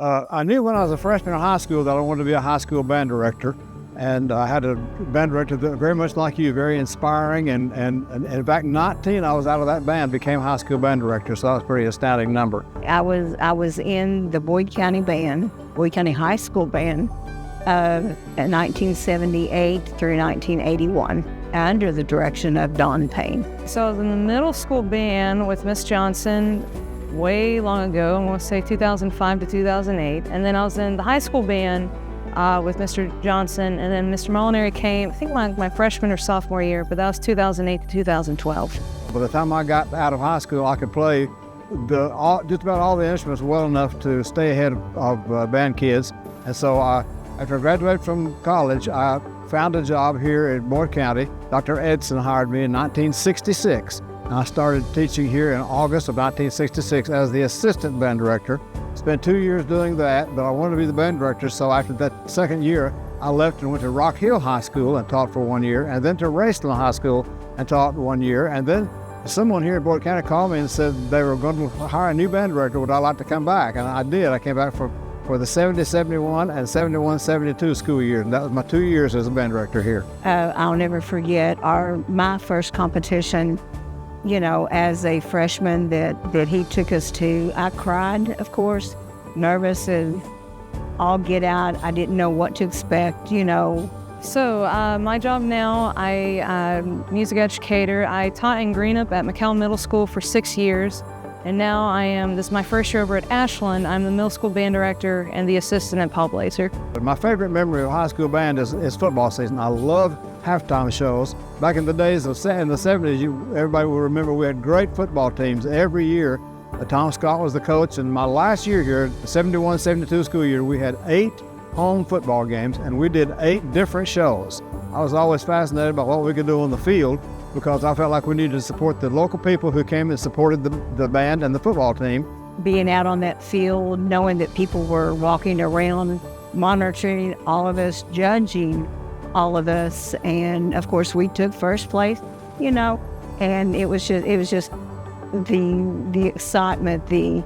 I knew when I was a freshman in high school that I wanted to be a high school band director. And I had a band director that very much like you, very inspiring. And in fact, 19, I was out of that band, became high school band director. So that was a pretty astounding number. I was in the Boyd County Band, Boyd County High School Band, in 1978 through 1981, under the direction of Don Payne. So I was in the middle school band with Miss Johnson way long ago, I want to say 2005 to 2008. And then I was in the high school band with Mr. Johnson, and then Mr. Molinari came, I think my freshman or sophomore year, but that was 2008 to 2012. By the time I got out of high school, I could play just about all the instruments well enough to stay ahead of band kids. And so after I graduated from college, I found a job here in Boyd County. Dr. Edson hired me in 1966. And I started teaching here in August of 1966 as the assistant band director. Spent 2 years doing that, but I wanted to be the band director, so after that second year, I left and went to Rock Hill High School and taught for 1 year, and then to Raceland High School and taught 1 year. And then someone here at Boyd County called me and said they were going to hire a new band director. Would I like to come back? And I did. I came back for the 70-71 and 71-72 school year, and that was my 2 years as a band director here. I'll never forget my first competition, as a freshman that he took us to. I cried, of course, nervous and all get out. I didn't know what to expect, So my job now, I'm a music educator. I taught in Greenup at McCall Middle School for 6 years. And now this is my first year over at Ashland. I'm the middle school band director and the assistant at Paul Blazer. My favorite memory of high school band is football season. I love halftime shows. Back in the days in the 70s, everybody will remember we had great football teams every year. Tom Scott was the coach, and my last year here, the 71-72 school year, we had 8 home football games, and we did 8 different shows. I was always fascinated by what we could do on the field, because I felt like we needed to support the local people who came and supported the band and the football team. Being out on that field, knowing that people were walking around, monitoring all of us, judging all of us, and of course we took first place, and it was just the excitement, the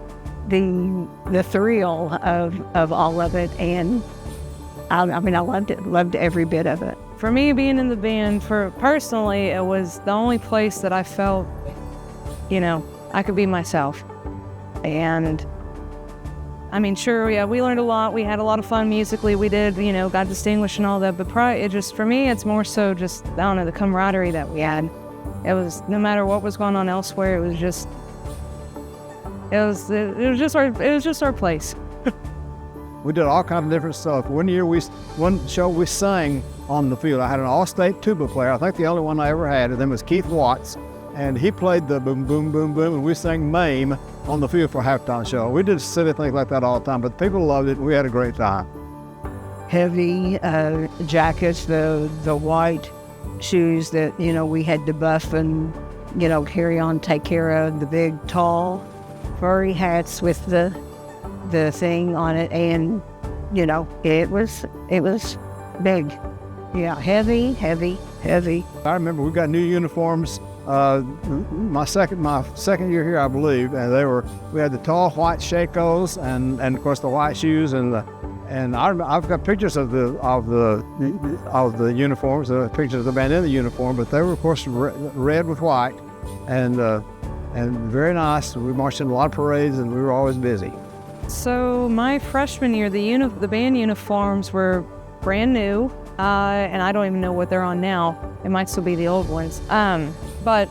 thrill of all of it, and I loved every bit of it. For me, being in the band, personally, it was the only place that I felt, I could be myself. And sure, yeah, we learned a lot. We had a lot of fun musically. We did, got distinguished and all that. But for me, it's more so just, I don't know, the camaraderie that we had. It was, no matter what was going on elsewhere, it was just our place. We did all kinds of different stuff. One show we sang on the field. I had an all-state tuba player. I think the only one I ever had. His name was Keith Watts, and he played the boom, boom, boom, boom, and we sang MAME on the field for a halftime show. We did silly things like that all the time, but people loved it, and we had a great time. Heavy jackets, the white shoes that, we had to buff and, carry on, take care of, the big, tall, furry hats with the thing on it, and it was big. Yeah, heavy. I remember we got new uniforms my second year here, I believe, and we had the tall white Shakos and of course the white shoes, and I've got pictures of the uniforms, pictures of the band in the uniform, but they were of course red with white, and very nice. We marched in a lot of parades, and we were always busy. So my freshman year, the band uniforms were brand new, and I don't even know what they're on now. It might still be the old ones, but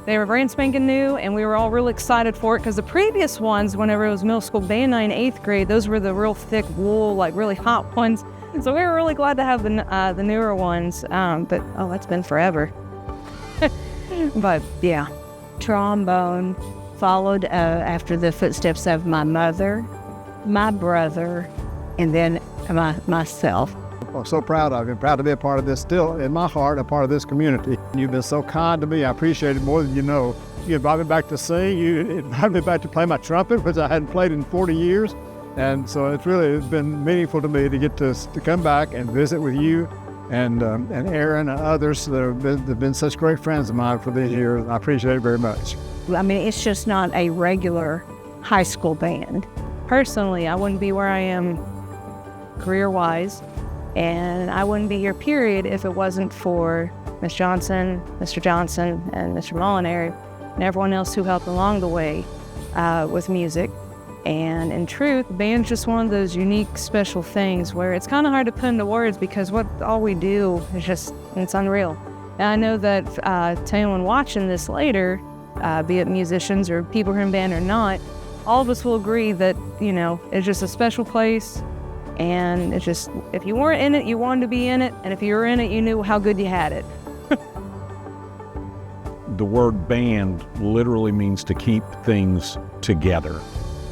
they were brand spanking new, and we were all really excited for it, because the previous ones, whenever it was middle school band night in 8th grade, those were the real thick wool, like really hot ones. So we were really glad to have the newer ones, but that's been forever. But yeah. Trombone, followed after the footsteps of my mother, my brother, and then myself. I'm so proud of you. I'm proud to be a part of this, still in my heart, a part of this community. You've been so kind to me. I appreciate it more than you know. You invited me back to sing. You invited me back to play my trumpet, which I hadn't played in 40 years. And so it's been meaningful to me to get to come back and visit with you and Aaron and others that have been such great friends of mine for these years. I appreciate it very much. It's just not a regular high school band. personally, I wouldn't be where I am career-wise, and I wouldn't be here, period, if it wasn't for Miss Johnson, Mr. Johnson, and Mr. Molinary, and everyone else who helped along the way with music. And in truth, band's just one of those unique, special things where it's kind of hard to put into words, because all we do is just, it's unreal. And I know that to anyone watching this later, be it musicians or people who are in band or not, all of us will agree that, it's just a special place. And it's just, if you weren't in it, you wanted to be in it. And if you were in it, you knew how good you had it. The word band literally means to keep things together.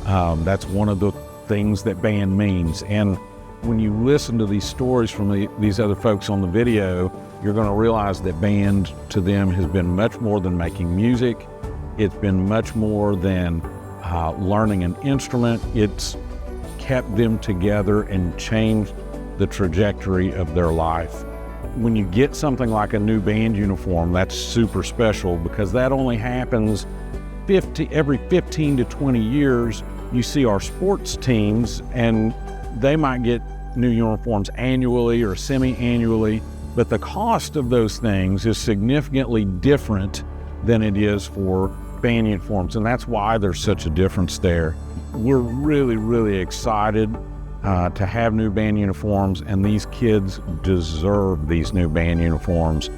That's one of the things that band means. And when you listen to these stories from these other folks on the video, you're going to realize that band to them has been much more than making music. It's been much more than learning an instrument. It's kept them together and changed the trajectory of their life. When you get something like a new band uniform, that's super special, because that only happens every 15 to 20 years. You see our sports teams, and they might get new uniforms annually or semi-annually, but the cost of those things is significantly different than it is for band uniforms, and that's why there's such a difference there. We're really, really excited to have new band uniforms, and these kids deserve these new band uniforms.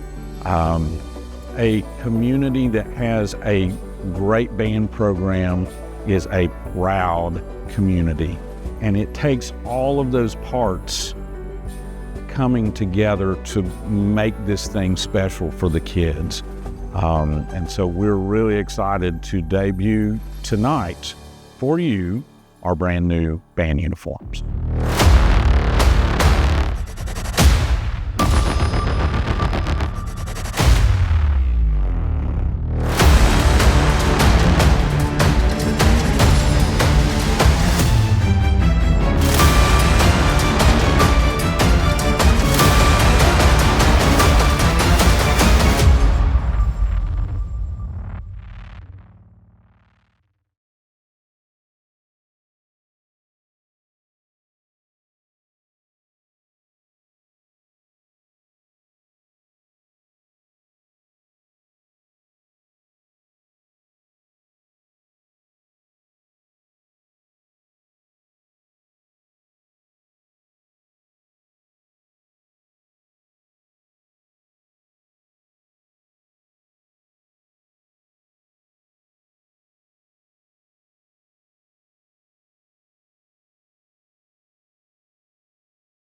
A community that has a great band program is a proud community, and it takes all of those parts coming together to make this thing special for the kids. And so we're really excited to debut tonight for you our brand new band uniforms.